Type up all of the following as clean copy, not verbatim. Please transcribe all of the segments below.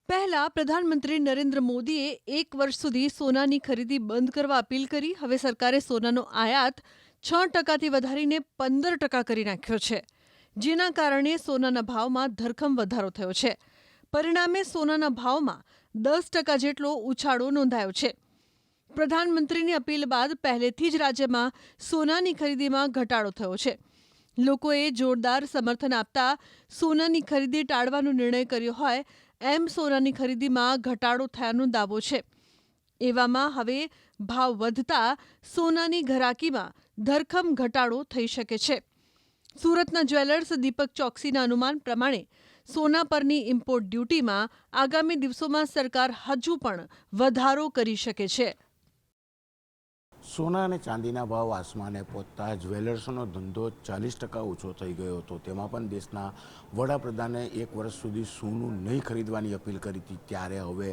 પહેલા પ્રધાનમંત્રી નરેન્દ્ર મોદીએ 1 વર્ષ સુધી સોનાની ખરીદી બંધ કરવા અપીલ કરી. હવે સરકારે સોનાનો આયાત 6% વધારીને 15% કરી નાખ્યો છે, જેના કારણે સોનાના ભાવમાં ધરખમ વધારો થયો છે. પરિણામે સોનાના ભાવમાં 10% જેટલો ઉછાળો નોંધાયો છે. પ્રધાનમંત્રીની અપીલ બાદ પહેલેથી જ રાજ્યમાં સોનાની ખરીદીમાં ઘટાડો થયો છે. લોકોએ જોરદાર સમર્થન આપતા સોનાની ખરીદી ટાળવાનો નિર્ણય કર્યો હોય એમ સોનાની ખરીદીમાં ઘટાડો થયાનો દાવો છે. એવામાં હવે ભાવ વધતા સોનાની ઘરાકીમાં ધરખમ ઘટાડો થઈ શકે છે. સુરતના જ્વેલર્સ દીપક ચોકસીના અનુમાન પ્રમાણે સોના પરની ઇમ્પોર્ટ ડ્યુટીમાં આગામી દિવસોમાં સરકાર હજુ પણ વધારો કરી શકે છે. સોના અને ચાંદીના ભાવ આસમાને પહોંચતા જ્વેલર્સનો ધંધો 40% ઓછો થઈ ગયો હતો. તેમાં પણ દેશના વડાપ્રધાને 1 વર્ષ સુધી સોનું નહીં ખરીદવાની અપીલ કરી હતી. ત્યારે હવે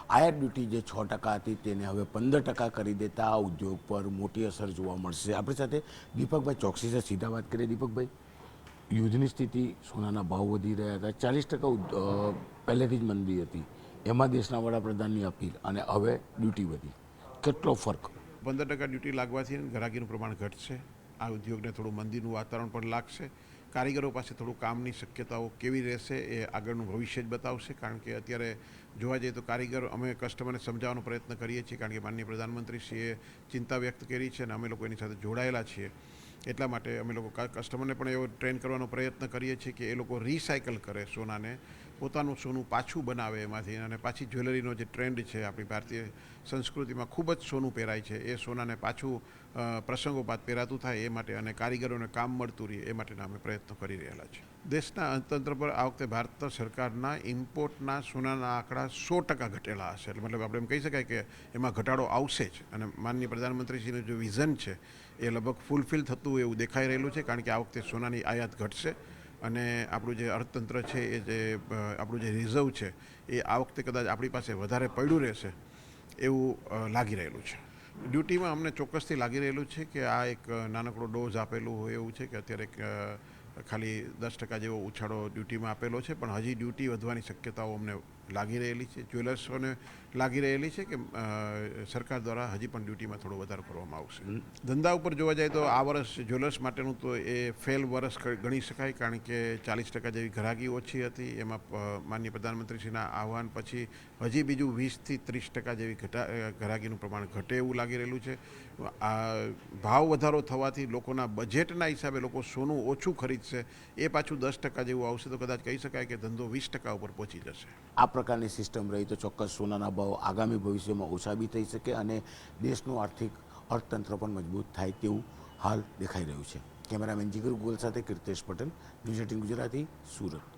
આયાત ડ્યુટી જે 6% હતી તેને હવે 15% કરી દેતા આ ઉદ્યોગ પર મોટી અસર જોવા મળશે. આપણી સાથે દીપકભાઈ ચોકસી છે, સીધા વાત કરીએ. દીપકભાઈ, યુદ્ધની સ્થિતિ, સોનાના ભાવ વધી રહ્યા હતા, 40% પહેલેથી જ મંદી હતી, એમાં દેશના વડાપ્રધાનની અપીલ અને હવે ડ્યુટી વધી, કેટલો ફરક? 15% ડ્યુટી લાગવાથી ગ્રાહકીનું પ્રમાણ ઘટશે. આ ઉદ્યોગને થોડું મંદીનું વાતાવરણ પણ લાગશે. કારીગરો પાસે થોડું કામની શક્યતાઓ કેવી રહેશે એ આગળનું ભવિષ્ય જ બતાવશે. કારણ કે અત્યારે જોવા જઈએ તો કારીગર અમે કસ્ટમરને સમજાવવાનો પ્રયત્ન કરીએ છીએ, કારણ કે માનનીય પ્રધાનમંત્રીશ્રીએ ચિંતા વ્યક્ત કરી છે અને અમે લોકો એની સાથે જોડાયેલા છીએ. એટલા માટે અમે લોકો કસ્ટમરને પણ એવો ટ્રેન કરવાનો પ્રયત્ન કરીએ છીએ કે એ લોકો રિસાયકલ કરે સોનાને, પોતાનું સોનું પાછું બનાવે એમાંથી, અને પાછી જ્વેલરીનો જે ટ્રેન્ડ છે આપણી ભારતીય સંસ્કૃતિમાં ખૂબ જ સોનું પહેરાય છે, એ સોનાને પાછું પ્રસંગોપાત પહેરાતું થાય એ માટે અને કારીગરોને કામ મળતું રહે એ માટેના અમે પ્રયત્નો કરી રહેલા છીએ. દેશના અર્થતંત્ર પર આ વખતે ભારત સરકારના ઇમ્પોર્ટના સોનાના આંકડા 100% ઘટેલા હશે. મતલબ આપણે એમ કહી શકાય કે એમાં ઘટાડો આવશે જ, અને માનનીય પ્રધાનમંત્રીશ્રીનું જે વિઝન છે એ લગભગ ફૂલફિલ થતું એવું દેખાઈ રહેલું છે. કારણ કે આ વખતે સોનાની આયાત ઘટશે અને આપણું જે અર્થતંત્ર છે એ જે આપણું જે રિઝર્વ છે એ આ વખતે કદાચ આપણી પાસે વધારે પડ્યું રહેશે એવું લાગી રહેલું છે. ડ્યુટીમાં અમને ચોક્કસથી લાગી રહેલું છે કે આ એક નાનકડો ડોઝ આપેલું હોય એવું છે કે અત્યારે ખાલી 10% જેવો ઉછાળો ડ્યુટીમાં આપેલો છે, પણ હજી ડ્યુટી વધવાની શક્યતાઓ અમને લાગી રહેલી છે. જ્વેલર્સોને લાગી રહેલી છે કે સરકાર દ્વારા હજી પણ ડ્યુટીમાં થોડો વધારો કરવામાં આવશે. ધંધા ઉપર જોવા જાય તો આ વર્ષ જ્વેલર્સ માટેનું તો એ ફેલ વર્ષ ગણી શકાય, કારણ કે 40% જેવી ઘરાકી ઓછી હતી. એમાં માનનીય પ્રધાનમંત્રીશ્રીના આહવાન પછી હજી બીજું 20થી 30% જેવી ઘરાકીનું પ્રમાણ ઘટે એવું લાગી રહેલું છે. આ ભાવ વધારો થવાથી લોકોના બજેટના હિસાબે લોકો સોનું ઓછું ખરીદશે, એ પાછું 10% જેવું આવશે તો કદાચ કહી શકાય કે ધંધો 20% ઉપર પહોંચી જશે. આ પ્રકારની સિસ્ટમ રહી તો ચોક્કસ સોનાના ભાવ આગામી ભવિષ્યમાં ઓછા બી થઈ શકે અને દેશનું અર્થતંત્ર પણ મજબૂત થાય તેવું હાલ દેખાઈ રહ્યું છે. કેમેરામેન જીગર ગોલ સાથે કીર્તેશ પટેલ, ન્યૂઝ 18 ગુજરાતી, સુરત.